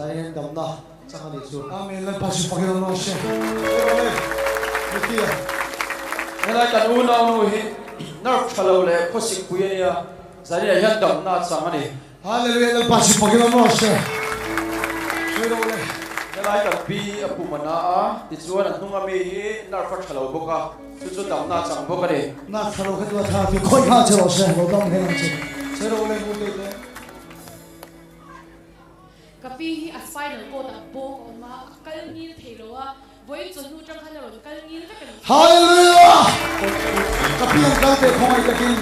Zain damna chẳng hạn su. Amen. Lên pastor Panginoon mo siya. Nên là cần u nào nuôi nợ thầu lệ có sự quý này giờ này hiện động na chẳng hạn này. Hallelujah. Lên pastor Panginoon mo siya. Nên là cần bi apu mana a thì chúa là nung ame nợ phát thầu bốc à chúa động na chẳng bốc cái này. Na tharo cái đó thà thì khôi khá cho siya. Lo dong hen siya. Sero lên u lên. Kapi as final ko ta bo ma kalngil thelo voi chonu tang khala ron kalngil ka kan Hallelujah. Kapi ang kalte khomai takin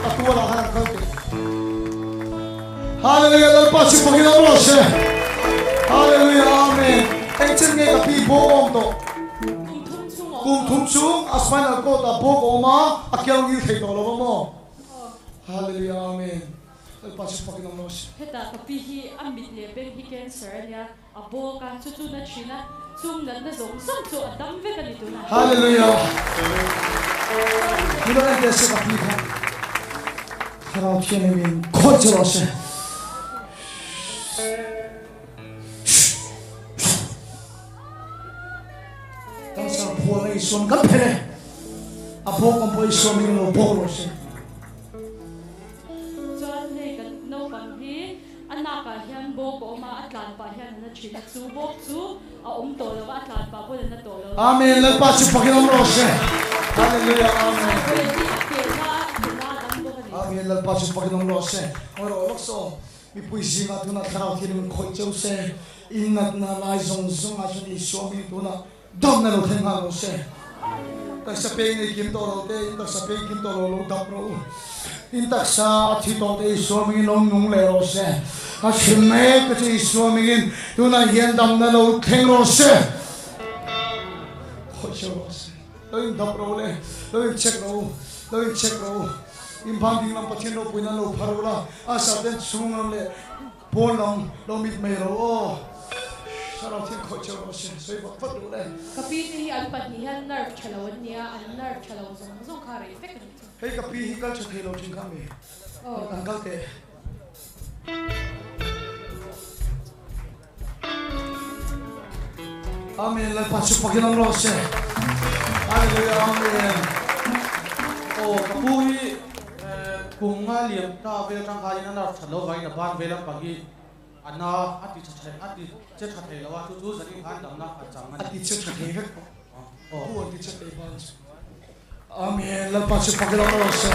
atua la han kalte. Hallelujah. Lên pastor Panginoon mo siya. Hallelujah. Amen. Anh chân nghe kapi bo om to. Cùng thum chung as final ko ta bo ko ma akyang ngil thei to lo mo. Hallelujah. Amen. Lên pastor Panginoon mo siya. heta kapi hi amit le ben hi cancer ya abo ka chu chu na china chung nan na zong som chu adam ve kan itu na Hallelujah. Kita nak desa kapi kan. Harap siapa yang kau jelas. Tanpa puan Islam kan pernah. Apa kamu Islam ini lo boros. chuan nei kan no kan hi anaka hian bo ko ma atlan pa hian na china chu bo chu a to lo ba atlan pa ko na to lo Amin. Lepas Panginoon rose. Hallelujah. Amin. ko ye ti ke na dan bo kan Amin. Lepas Panginoon rose. Orang lokso. Ipuisi nga tu na karau kini koi jauh se. Ingat na lai zong zong asun Islam itu na dom na lo tengah lo se. Tak sampai ni kim toro te, tak sampai kim toro lo dapro. Intak sa atito te Islam ini lo nung le lo se. Asyme kasi Islam ini tu na hian dam na lo teng lo se. Koi jauh lo se. Lo in dapro le, lo in check lo, lo in check lo. Impang lang patien lo puina lo parola asa den sungang le pon long lo mit me lo sarau tin kho chero se soi ba pat lo le kapi hi an pat ni han nerve chalawan nia an nerve chalaw zong zong khare effect kan hei ka pi hi kal chhe lo chin kham me kan kal te amen la pasu pakinong lo se hallelujah amen Oh kapui cùng liềm ta về trong khai nó là thật lâu vậy là ban về lắm bằng gì anh nó ăn đi chết thật thề làว่าchú sẽ đi ăn đầm nó phải chẳng ăn ati che che he oh ati che te ban amen la pasu pakinong lo se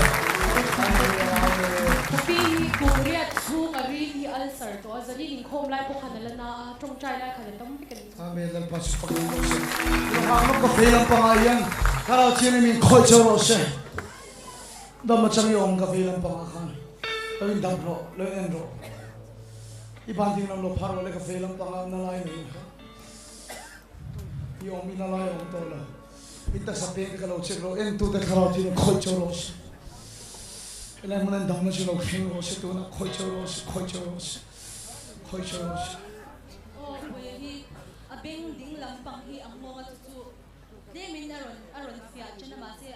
kapi ku ria chu ari hi ulcer to azali in khom lai po khanala na trong chai lai khan tam pikan amen la pasu pakinong lo se lo hang no ka fe lam pa yang karau chine min khoi chero se dam macam yong ka fe lam pa khan lo in dam ro lo en ro iban ting lo pharo le ka fe lam pa na lai ni yong mi na lai ong to la ita sa pe ka lo che ro en tu de karau chine khoi chero se elai mon dam na chilo phing ro se tu na khoi chero se khoi chero se khoi chero se oh kuya hi abeng ding lampang hi ang mga tu de min aron fiat chana ma se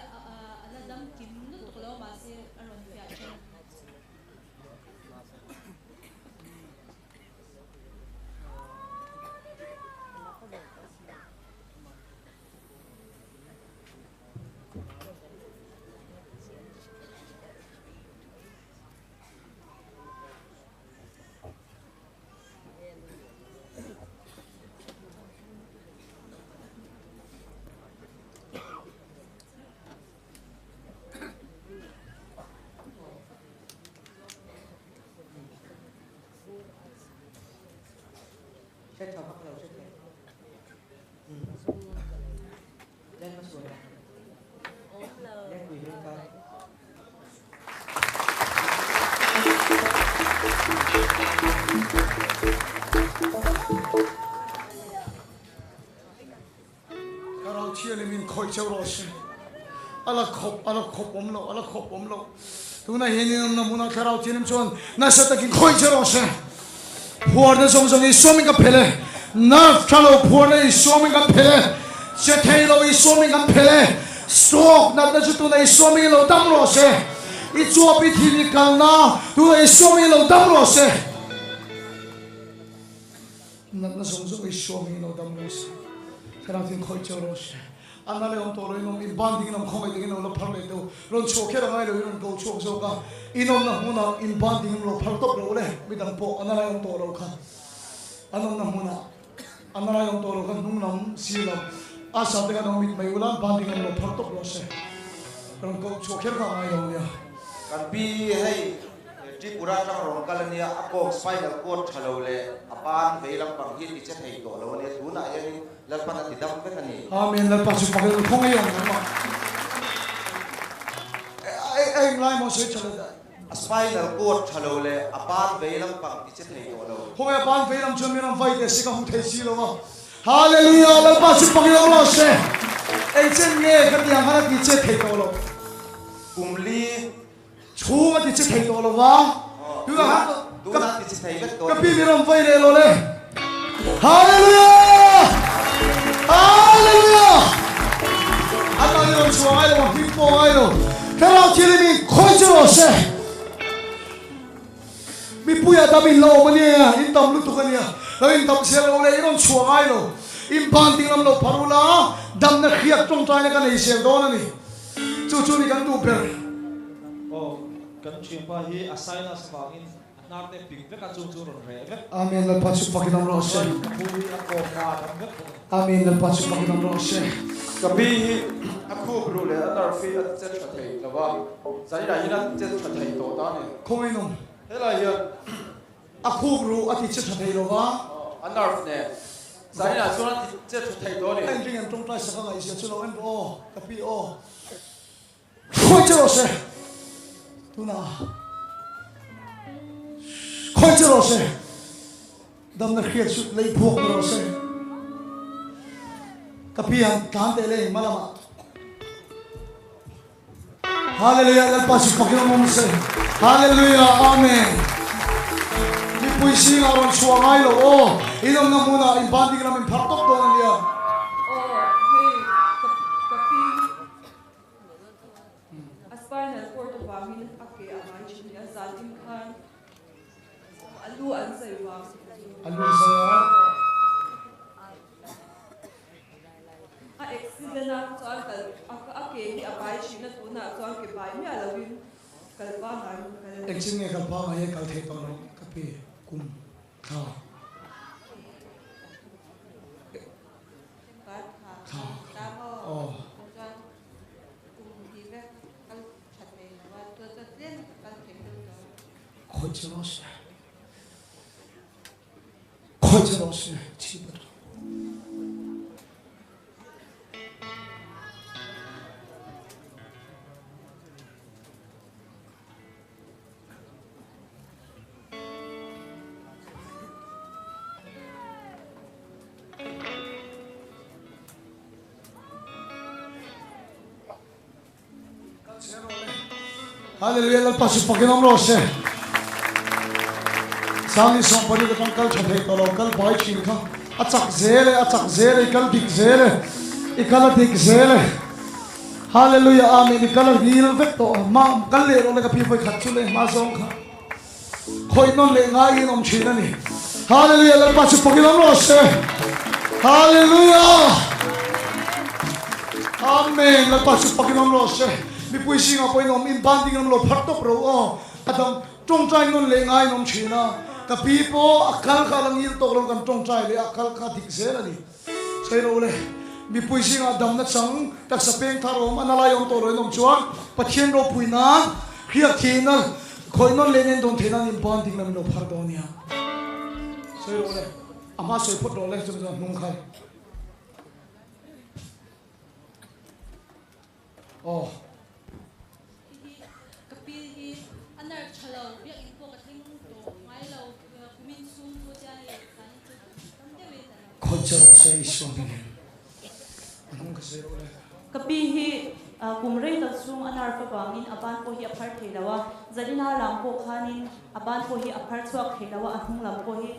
ala dam kim nu to lo ma se aron fiat chana chết cho bắt đầu chết thế lên nó xuống lên quỳ lên coi karau chine min khoi chero se ala khop om lo tu na hin na muna karau chine chon na sa ta ki khoi chero se puar na song song I swimming ka pele na chalo puar na I swimming ka pele se thei lo I swimming ka pele stroke na na chu na I swimming lo dam lo se I chu pi thi ni kal na tu I swimming lo dam lo se na song song show me no dam no se kharang tin khoi choro se anale on to ro in banding nam khomai de no lo phar le do ron cho khe rangai lo ron go chok so ka inom na huna in banding lo phar top lo le mi dang po anale on to ro kha anom na huna anale on to ro kan nung nam si lam asa de kan mit mai ulan banding lo phar top lo se ron go chok khe rangai lo ya kan pi hai Tripura trong rong kalania akok spinal cord thalole apan veilam pang hi ti che thei to lo ne tu na yani lalpan ati dam pe ani amen lalpa su pakil khong yong ma ai lai mo se chala da spinal cord thalole apan veilam pang ti che thei to lo khong ya pan veilam chon mi ram vai de se ka hum thei si lo ma hallelujah lalpa su pakil lo se ai chen nge ka ti ang ha ti che thei to lo kumli chu ma ti che thei to lo wa tu ha tu na ti che thei ka to ka pi mi ram vai le lo le hallelujah hallelujah Allah yo chu ai lo hi po ai lo ka ra ti le mi khoi chu se mi puya da mi lo ma ne in tam lu tu ka ne lo in tam se lo le in chu ai lo in ban ting lam lo parula dam na khiak tong tai na ka nei se do na ni chu chu ni kan tu per kan chimpa hi asaina sabangin narte ping ve ka chung ron re ve amen la pasu pakinam ro se pui ako ka dam ve amen la pasu pakinam ro se kapi hi akhu bru le anar fi at che cha thei lawa zani ra hina che cha thei to ta ne khoi nom hela hi akhu bru ati che thei lo wa anar ne zani ra chuan che cha thei to anh ne riêng em trong tay sẽ không ai sẽ cho nó ăn o tapi o khoi che ro se tu na khoi che ro se dam na khiat su lei phok ro se tapi han kan de le malama hallelujah la pasu pakil mom se hallelujah amen ni puisi ngaron suangai lo o ilom na muna in banding na min phartok do na dia spinal cord of Amin Ake Amai ya Zalim Khan Alu Ansaiwa alu saya a accident na chuan kal ake hi abai china tuna chuan ke bai mi alawin kalpa ngai kal exing nge kalpa ngai kal the to no kapi kum kha kha ta ho oh chuan kum hi ve kal chhatne na wa to ten kal ke khoi che ro se khoi che ro se chi ba hallelujah la pasu pakinam ro se sami som pari ka kal chhe to lo kal bai chin kha achak zele kal dik zele ikala dik zele hallelujah amen ikala hil vek to ma kal le ro le ka pi foi khat chu le ma song kha khoi non le ngai nom chin ani hallelujah la pasu pakinam ro se hallelujah amen la pasu pakinam ro se mi puisi nga poi nom in banding nam lo phat to pro o adam trong trai non le ngai nom china ka pipo akal ka lang il to long kan trong trai le akal ka dik se la ni sai ro le mi puisi nga dam na chang tak sa peng tharo ma na la yong to ro nom chuan pathian ro puina khia thina khoi non le nen don thina in banding nam lo phar do nia sai ro le ama sai phot ro le chung chung nung khai oh kapi hi anar chalo biak in po kathing to ngai lo kumin sum to jai kan tam de we ta khoi che ro se isu ni nung ka sai ro le kapi hi kumrei ta sung anar fa bangin aban po hi aphar theilawa zalina lam po khanin aban po hi aphar chuak theilawa ahung lam po hi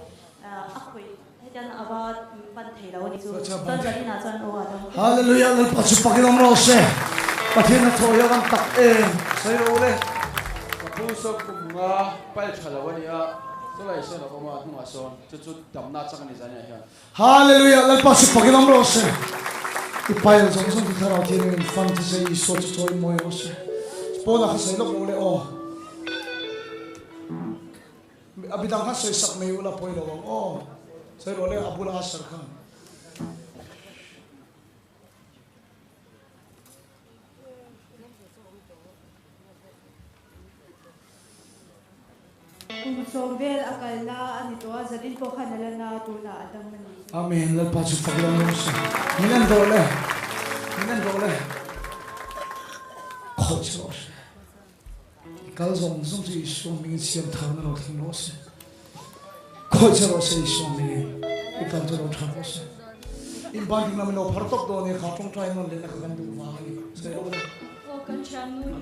akhoi hetan abat pan theilawa ni chu ta zalina chan o adam hallelujah la pasu pakinam ro se pathian na thoya kan tak sai ro le kapu so kumnga pal thalawania Tulai se lo koma hung ason chu damna chang ni zania hian. Hallelujah. Let us forgive them, Lord. Ipai jong jong thara thil in fan to say so to joy moi ose. Pola ka sai lok lo le o. Abidang ka sai sak mai ula poi lo o. Sai lo le abula asar khan. Sovel akala anito zadin ko kanala na tula atang mani. Amen. Let us forgive them, Lord. Minan dole. Coach Lord. Kal zong zong ji so mi siam thang na lo thing lo se. Coach Lord se so mi. Ikal to lo thang lo se. In ba ding na lo phartok do ne kha tong trai non le na kan du wa ni. Se lo le. O kan chanu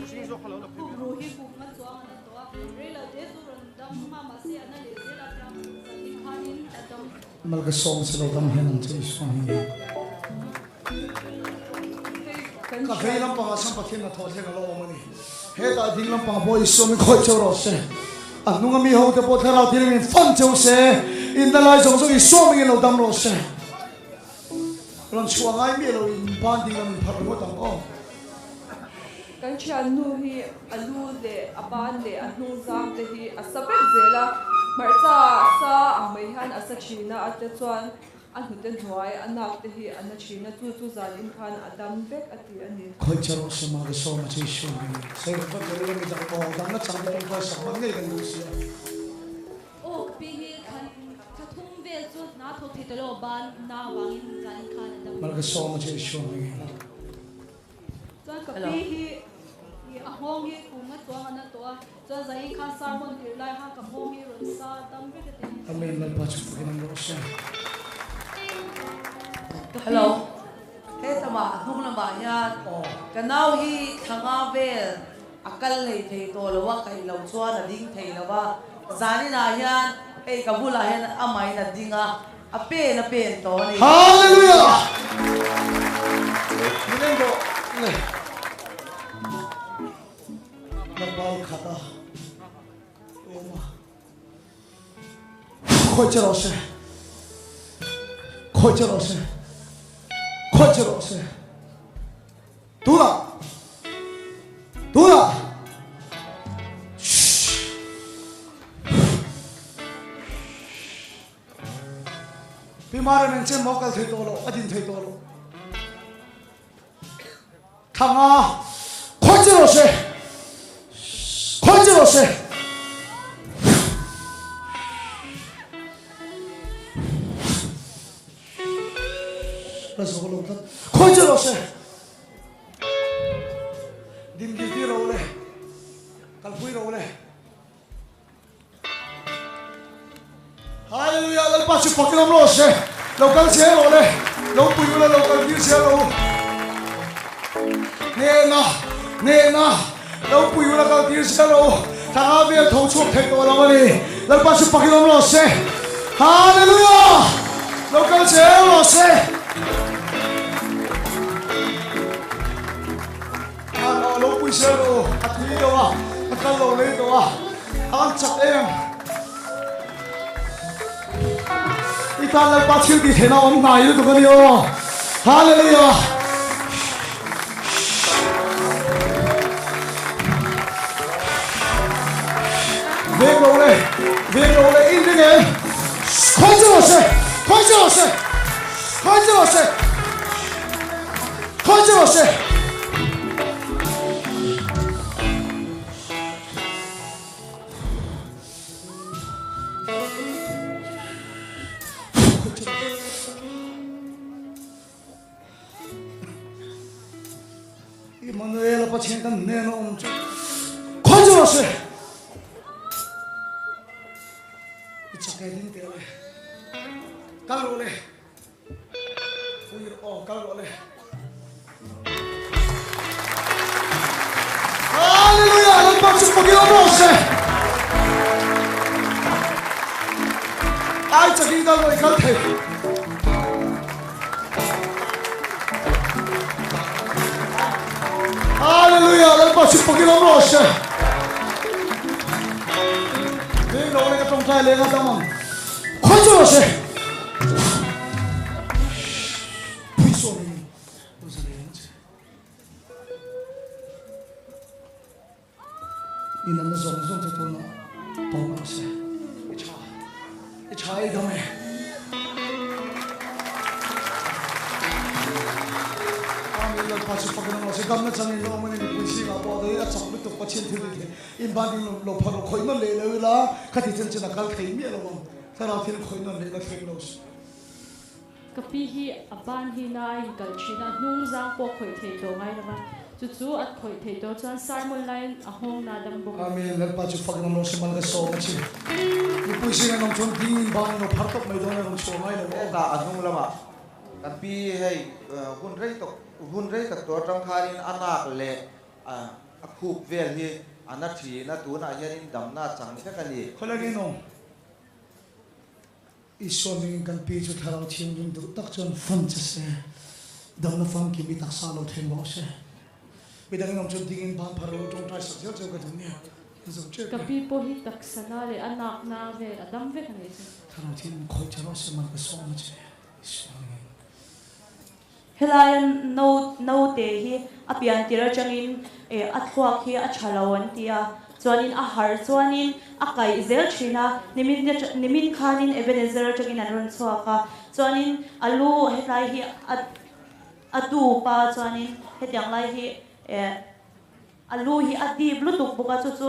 ku ruhi ku ma chuang ana to rela de tu ron dam ma ma se ana le se la dam sani khanin adam Mal ka song se lo dam hen che so mi. Ka fe lam pa sam pathin na tho the ga lo ma ni. He ta ding lam pa boy so mi khoi chau ro se. Anunga mi ho te po thara thil min fan chau se. In the lies of so so mi lo dam ro se. Ron chuang ai mi lo in ban ding lam phar mo tang o. Kan chanu hi alu de aban de anu zam de hi asabek zela marcha sa amai han asachina ate chuan anu ten hnuai anak te hi anachina chu zalin khan adam bek ati ani Khoi chau se ma ga so ma che so mi. Se ba ko le mi da ko dam na chang de ko sa ma ngai ga lu se. o pi hi khan kathum ve chu na tho thitalo ban na wangin zan khan adam Mal ga so ma che so mi. chuan ka pi hi ahong hi ku ma chuang ana to chuan zai khan sarmon tir lai ha ka hong hi ron sa dam ve te Amen. Let us forgive them, Lord. Hello. Hey tama hung lamba ya. Kanau hi thanga vel akal lei thei to lawa kai lo chwa na ding thei lawa zani na hian ei kabula hian amai na dinga ape na pen to ni. Hallelujah. Minendo le. Na bal khata. Oma. Khoi chau se. Khoi chau se. Khoi chau se. Dula. Dula. Bimare men chen mokal thei to lo adin thei to lo. Thanga khoi chau se. Khoi chau se. Raso lo ta. Khoi chau se. Dim gi ro le. Kal pui ro le. Hallelujah, lal pa chu pakilom lo se. Lo kal se ro le. Lo pui lo kal gi se ro. Ne na. Lo pui lo kal gi se ro. Ta ve tho chu thei to lo ni. Lal pa chu pakilom lo se. Hallelujah. Lo kal se ro se. Lo pui se ro. Atui do wa. Akal lo le do wa. An chak em. Itan pa thil ti thena on nai lu ko ni o. Hallelujah. Ve lo le in de. Khoi chau se. Khoi chau se. Khoi chau se. Khoi chau se. Emmanuel pa chen kan ne no om chu. Khoi chau se. Ichakai din te le. Kal ro le. Pui ro kal ro le. Hallelujah, lo pa chu pagi lo se. Ai chaki da lo kal the. Hallelujah, lo pa chu pagi lo se. lo le ka tong tai le ka tamang khoi chu se pui so ni to se le che ina na zong zong te to na to ma se i chai da me amilan pa chu pakna no se gam na chang lo mane ni pui si ga bo do ya chang tu pa chen thi le in ba ding lo pha ro khoi no le le la ka ti chen chen kal thei mi lo bom sa ra thin khoi no le la thei lo kapi hi aban hi na in kal china nung zang po khoi thei do ngai la chu chu at khoi thei do chan sarmon line a hong na dam bo amilan pa chu pakna no se man ga so ma chi ni pui si ga nom chon ding ba no phar tok mai do na rom so mai lo ta anung lama kan pi hei hun rei tak to tang kharin anak le a khup vel hi anathi na tu na hian dam na chang the kali kholagi no isoming kan pi chu tharau thim ding du tak chon fam che se dam na fam ki bi tak sa lo them bo se bi dang nom chon ding ban pharo tong trai sak jo ka dum ne zo che kapi po hi tak sana le anak na ve adam ve kan se tharau thim khoi charo se man ka so ma che helayan no te hi apian tira changin athwak hi a chhalawan tia chuanin a har chuanin a kai zel thina nimin khanin ebenezer changin anron chhuaka chuanin alu hetlai hi atu pa chuanin hetyang lai hi alu hi adi bluetooth buka chu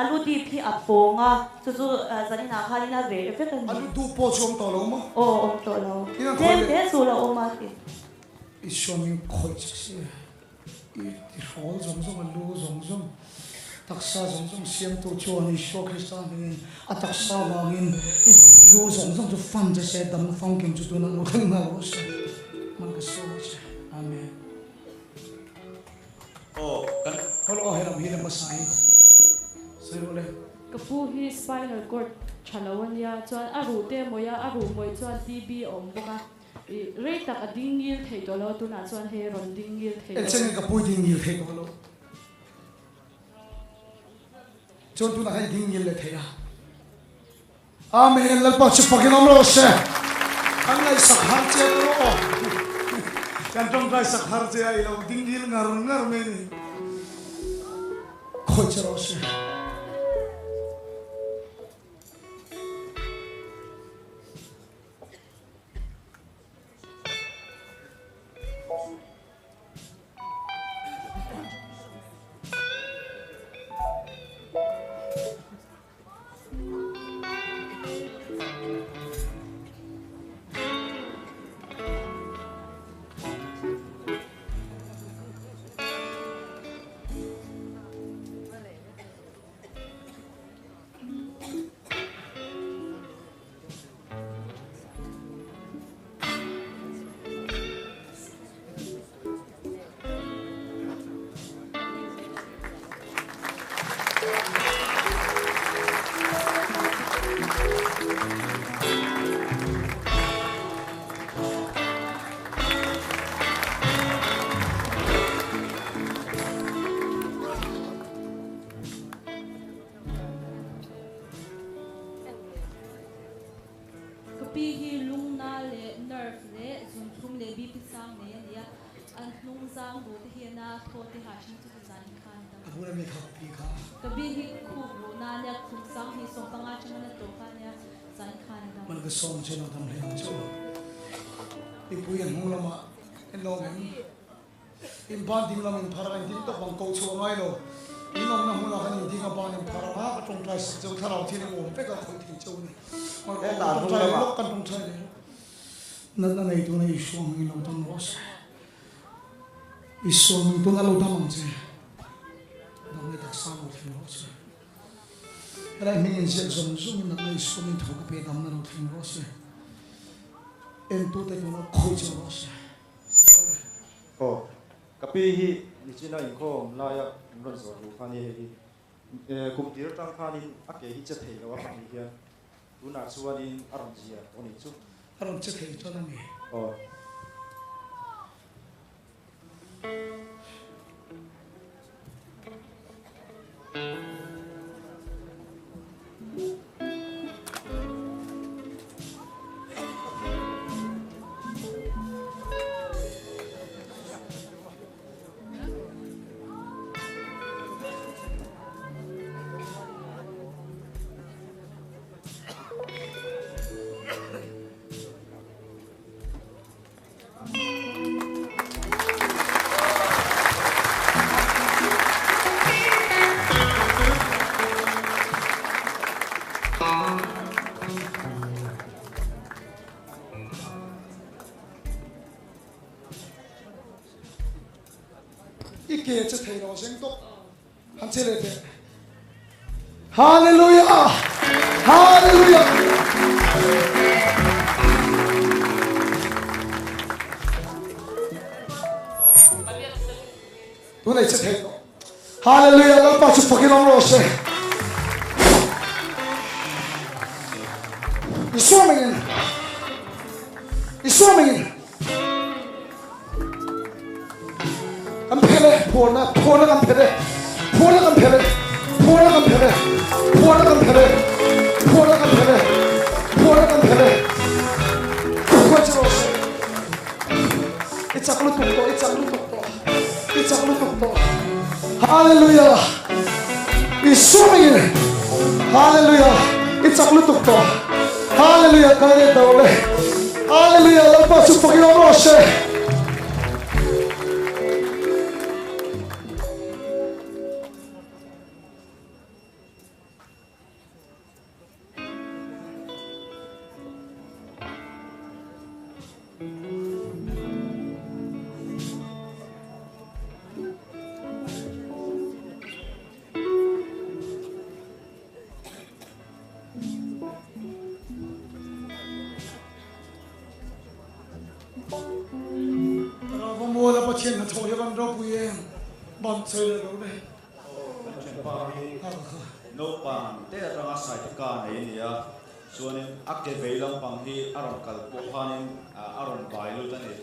alu ti phi aponga chu zanina khalina ve effect alu du po chom to lo ma om to lo te so la oma ti isoming khoi se i rol zong zong alu zong zong taksa zong zong siam to chuan i sho kristan bin ataksa wangin i lu zong zong to fan je se dam fang kim chu tu na lo khang na lo se man ka so che amen kan holo heram hi le masai Sirole. Kapu hi spinal cord chalawan ya chuan aru te moya aru moi chuan TB om boka rei tak a dingil thei to lo tu na chuan he ron dingil thei El chen kapu dingil thei to lo. Chon tu na hai dingil le thei ya. Amen lal pa chu pakin om lo se. Kan lai sak har che lo. Kan tong kai sak har che ai lo dingil ngar me ni. Khoi che lo se. Man ka som chen tam le cho ipu yan hung lama en lo men in ban ding lam in phara ding to bang ko chu ngai lo in long na hula kan ding ban in phara ha ka tong trai sa jo tharau thi ni om pe ka khoi thi chu ni ma ka ta hung lama kan tong trai le nan na nei tu nei shom ni lo tam was isom tu na lo tam che dam ni tak sa lo thi lo che Rai min se zong zong na nei so min thok pe dam na lo thing ro se en tu te no khoi che ro se kapi hi ni china in kho la ya ron so ru khani hi kum tir tang khani ake hi che thei lo pa ni ya tu na chuan in aron ji ya oni chu aron che thei cho na ni chết thầy đó sinh tốt hắn chết lên thế Hallelujah Hallelujah tôi này chết thầy đó Hallelujah nó bắt chụp cái lòng rồi sẽ Isomingin Ampere Pona Ampere It's a little Hallelujah Isomingin Hallelujah It's a little Hallelujah, kaya daw Hallelujah, lalpas yung Panginoon mo siya. no pang te atanga sai ka nei nia chuanin akke veilam pang hi aron kal pokhanin aron bailu tani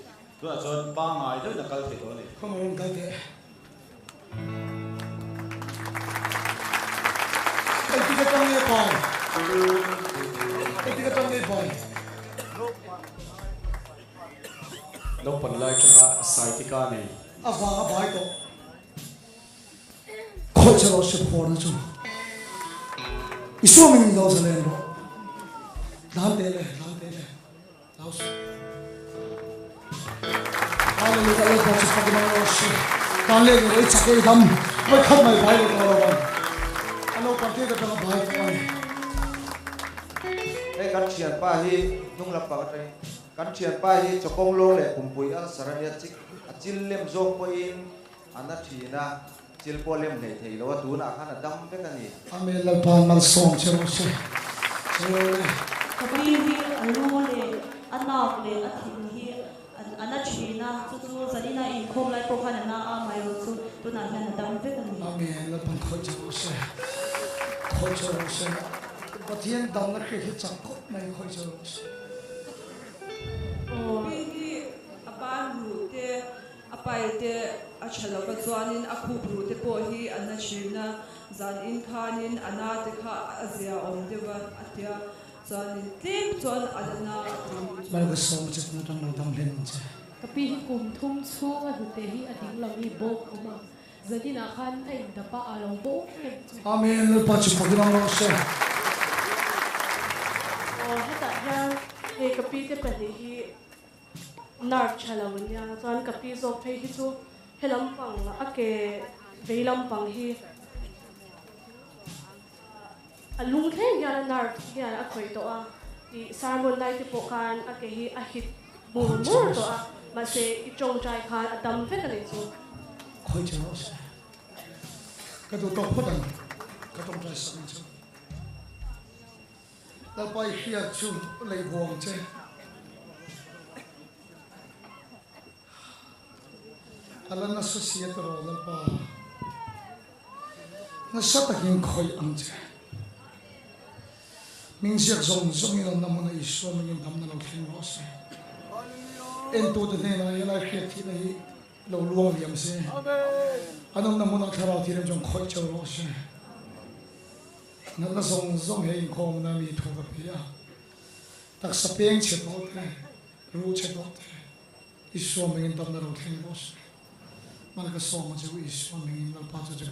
tu chuan pangai do nakal the to ni Come kal the Eti ka tong ni pai Eti ka tong ni pai no pan lai chunga sai ti ka nei Ava bai to Ko chalo se phor na chu Isu mình đâu sẽ lên rồi, làm thế này, lao xuống. Hallelujah, lấy bao nhiêu cái nào rồi, càng lên lấy chắc cái đâm, mới khát mày phải được rồi. Anh đâu còn tiếc cái đó phải không anh? Đây cán chiên pa hi, nung lập bảo đây, cán chiên pa hi cho công lô lệ cùng bùi ăn sarania chích, chil lem zong poin, anh đã chỉ na. Chil polem này thì lo tu na khana dam pe ka ni Amen la pan man song che ro se Kapi hi alu le anak le athin hi anachina tu zarina in khom lai pokhana na a mai ro tu na hian dam ve kan ni Amen la pan khoi che ro se Pathian dam na ke chak ko mai khoi che ro se Hi apan ru te apai te achalo ka chuanin akhu bru te po hi anachina zan in khanin anate kha azia om dewa atia chuanin tlem chuan alana Mai ka song che na tang dam len che Kapi hi kum thum chunga hute hi ading lo ni bok uma zadina khan ai dapa along bok Amen la pa chu pagina ro se heta hian he kapi te pali hi nar chalawanya chuan kapi zo phei hi chu helam pang ake veilam pang hi alung khen ya nar ya a khoi to a ti sarmon dai te pokan ake hi a hit bur to a ma se I chong chai khan adam fe ka le chu khoi che ro se ka do to phodan ka tong trai sang chu la pai hia chu lei bong che Alana societ ro la pa na sata kin khoi ang che Ming siak zong in na mona iso ming dam na lo thin ro se En to de na ya la khia thi nei lo luang liam se Anom na mona thara thi jong khoi che ro se Na zong he in khom na mi thu ka pia Tak sa peng che to te ru che to te iso ming dam na lo thin ro se Malaka soma je wi iso ming in na pa che